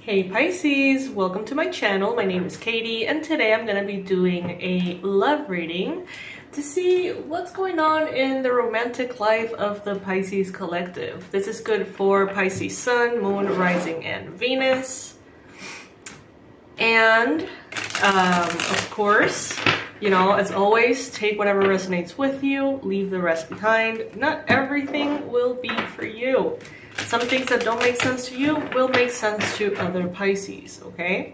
Hey Pisces, welcome to my channel. My name is Katie and today I'm going to be doing a love reading to see what's going on in the romantic life of the Pisces collective. This is good for Pisces Sun, Moon, Rising, and Venus. And of course, you know, as always, take whatever resonates with you, leave the rest behind. Not everything will be for you. Some things that don't make sense to you will make sense to other Pisces, okay?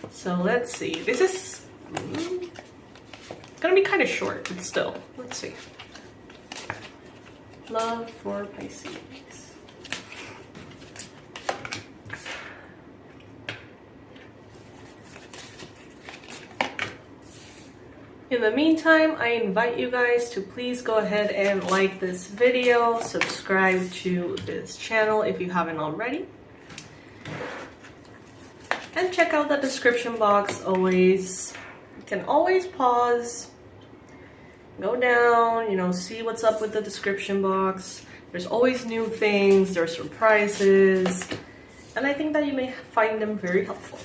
So let's see. This is gonna be kind of short, but still, let's see. Love for Pisces. In the meantime, I invite you guys to please go ahead and like this video, subscribe to this channel if you haven't already, and check out the description box always. You can always pause, go down, you know, see what's up with the description box. There's always new things, there's surprises, and I think that you may find them very helpful.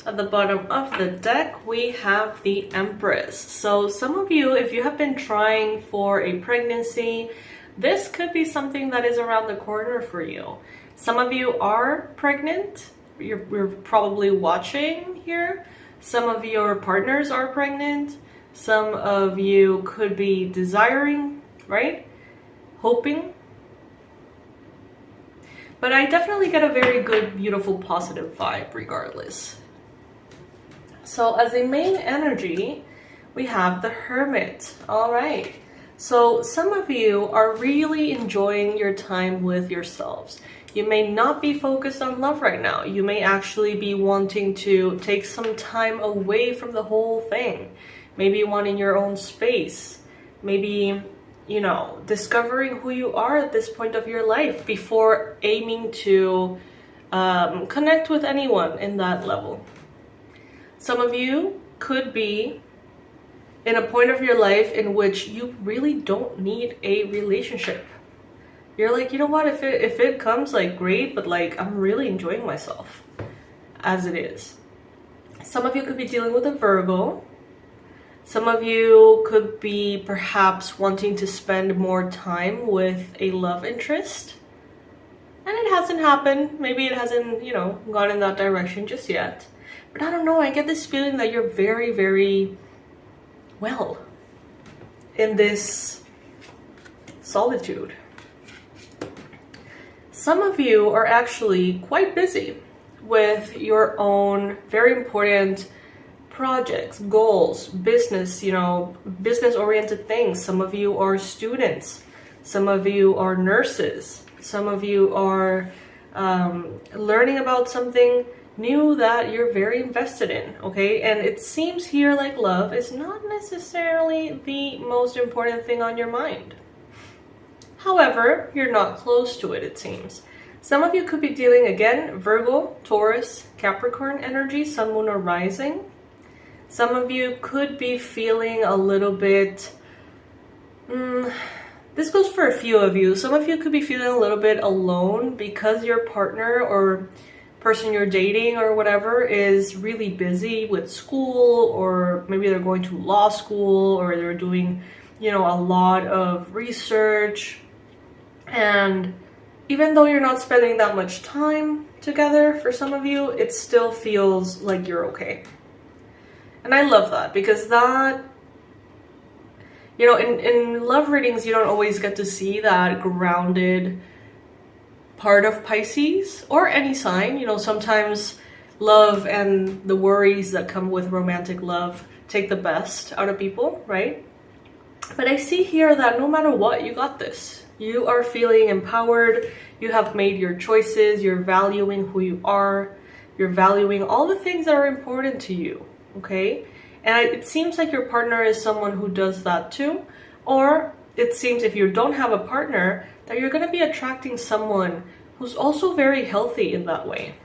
At the bottom of the deck, we have the Empress. So some of you, if you have been trying for a pregnancy, this could be something that is around the corner for you. Some of you are pregnant. You're probably watching here. Some of your partners are pregnant. Some of you could be desiring, right? Hoping. But I definitely get a very good, beautiful, positive vibe regardless. So as a main energy, we have the Hermit. All right. So some of you are really enjoying your time with yourselves. You may not be focused on love right now. You may actually be wanting to take some time away from the whole thing. Maybe wanting your own space. Maybe, you know, discovering who you are at this point of your life before aiming to connect with anyone in that level. Some of you could be in a point of your life in which you really don't need a relationship. You're like, you know what, if it comes, like, great, but like I'm really enjoying myself as it is. Some of you could be dealing with a Virgo. Some of you could be perhaps wanting to spend more time with a love interest. And it hasn't happened. Maybe it hasn't, you know, gone in that direction just yet. But I don't know, I get this feeling that you're very, very well in this solitude. Some of you are actually quite busy with your own very important projects, goals, business, you know, business-oriented things. Some of you are students. Some of you are nurses. Some of you are learning about something new that you're very invested in, okay? And it seems here like love is not necessarily the most important thing on your mind. However, you're not close to it, it seems. Some of you could be dealing, again, Virgo, Taurus, Capricorn energy, Sun, Moon, or Rising. Some of you could be feeling a little bit, this goes for a few of you. Some of you could be feeling a little bit alone because your partner or person you're dating or whatever is really busy with school, or maybe they're going to law school, or they're doing, you know, a lot of research. And even though you're not spending that much time together, for some of you, it still feels like you're okay. And I love that, because that, you know, in love readings, you don't always get to see that grounded part of Pisces or any sign. You know, sometimes love and the worries that come with romantic love take the best out of people, right? But I see here that no matter what, you got this. You are feeling empowered. You have made your choices. You're valuing who you are. You're valuing all the things that are important to you, okay? And it seems like your partner is someone who does that too. Or it seems, if you don't have a partner, that you're going to be attracting someone who's also very healthy in that way.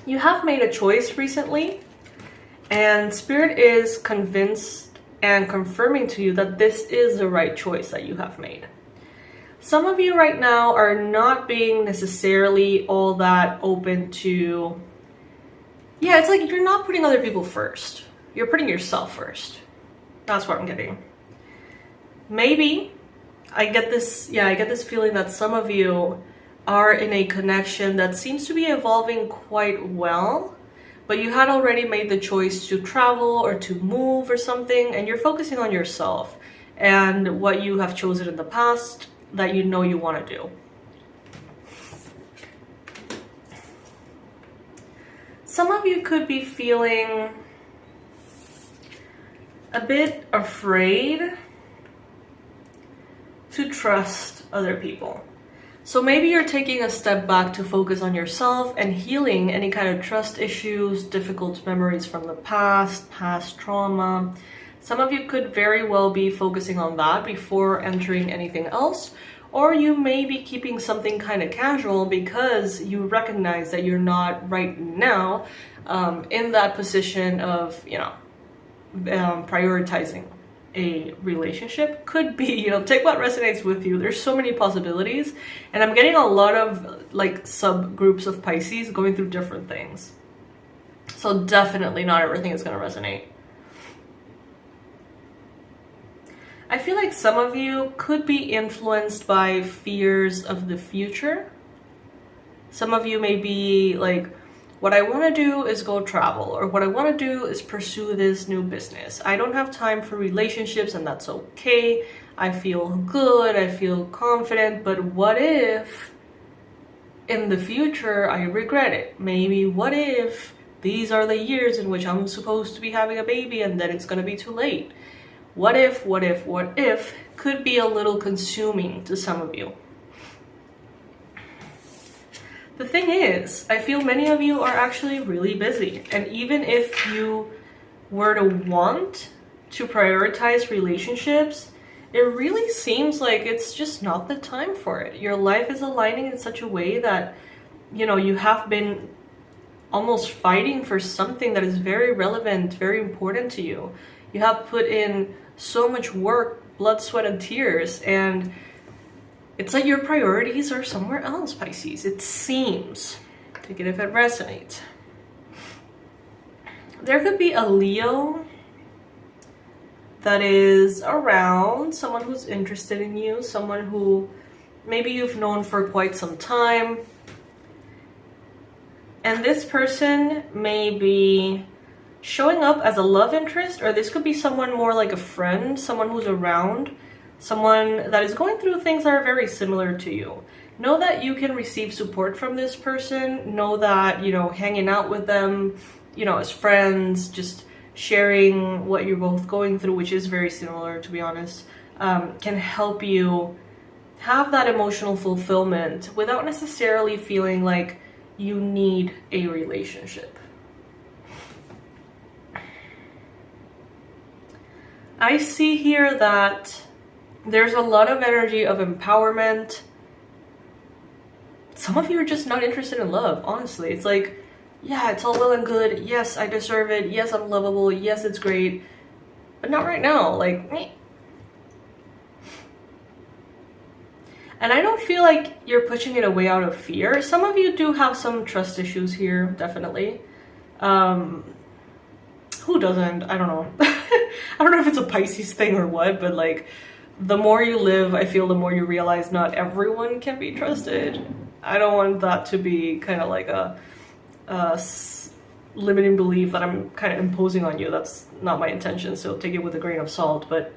You have made a choice recently, and Spirit is convinced and confirming to you that this is the right choice that you have made. Some of you right now are not being necessarily all that open to, yeah, it's like you're not putting other people first. You're putting yourself first. That's what I'm getting. Maybe I get this feeling that some of you are in a connection that seems to be evolving quite well, but you had already made the choice to travel or to move or something, and you're focusing on yourself and what you have chosen in the past that you know you want to do. Some of you could be feeling a bit afraid to trust other people. So maybe you're taking a step back to focus on yourself and healing any kind of trust issues, difficult memories from the past trauma. Some of you could very well be focusing on that before entering anything else, or you may be keeping something kind of casual because you recognize that you're not right now in that position of, prioritizing a relationship. Could be, take what resonates with you. There's so many possibilities, and I'm getting a lot of like subgroups of Pisces going through different things. So definitely not everything is going to resonate. I feel like some of you could be influenced by fears of the future. Some of you may be like, what I want to do is go travel, or what I want to do is pursue this new business. I don't have time for relationships, and that's okay. I feel good, I feel confident, but what if in the future I regret it? Maybe what if these are the years in which I'm supposed to be having a baby and then it's going to be too late? What if could be a little consuming to some of you. The thing is, I feel many of you are actually really busy. And even if you were to want to prioritize relationships, it really seems like it's just not the time for it. Your life is aligning in such a way that, you have been almost fighting for something that is very relevant, very important to you. You have put in so much work, blood, sweat, and tears, and it's like your priorities are somewhere else, Pisces. It seems. Take it if it resonates. There could be a Leo that is around, someone who's interested in you, someone who maybe you've known for quite some time. And this person may be showing up as a love interest, or this could be someone more like a friend, someone who's around, someone that is going through things that are very similar to you. Know that you can receive support from this person. Know that, hanging out with them, as friends, just sharing what you're both going through, which is very similar, to be honest, can help you have that emotional fulfillment without necessarily feeling like you need a relationship. I see here that there's a lot of energy of empowerment. Some of you are just not interested in love, honestly. It's like, yeah, it's all well and good. Yes, I deserve it. Yes, I'm lovable. Yes, it's great. But not right now. Like, meh. And I don't feel like you're pushing it away out of fear. Some of you do have some trust issues here, definitely. Who doesn't? I don't know. I don't know if it's a Pisces thing or what, but like, the more you live, I feel the more you realize not everyone can be trusted. I don't want that to be kind of like a limiting belief that I'm kind of imposing on you. That's not my intention, so take it with a grain of salt. But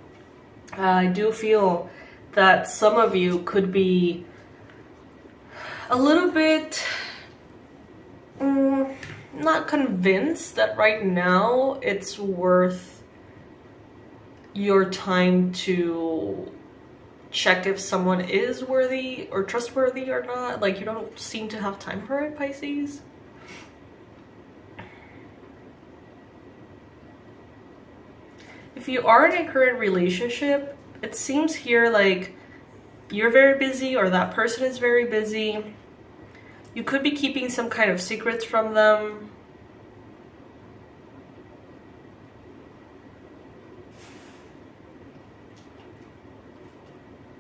I do feel that some of you could be a little bit not convinced that right now it's worth your time to check if someone is worthy or trustworthy or not. Like, you don't seem to have time for it, Pisces. If you are in a current relationship, it seems here like you're very busy or that person is very busy. You could be keeping some kind of secrets from them.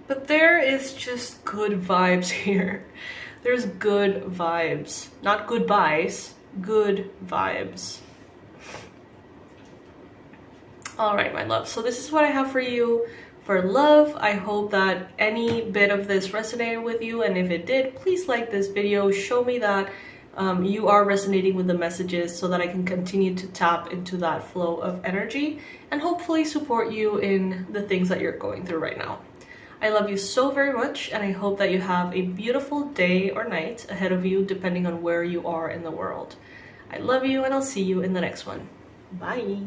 But there is just good vibes here. There's good vibes. Not goodbyes, good vibes. All right, my love. So this is what I have for you for love. I hope that any bit of this resonated with you. And if it did, please like this video. Show me that you are resonating with the messages so that I can continue to tap into that flow of energy and hopefully support you in the things that you're going through right now. I love you so very much, and I hope that you have a beautiful day or night ahead of you, depending on where you are in the world. I love you, and I'll see you in the next one. Bye.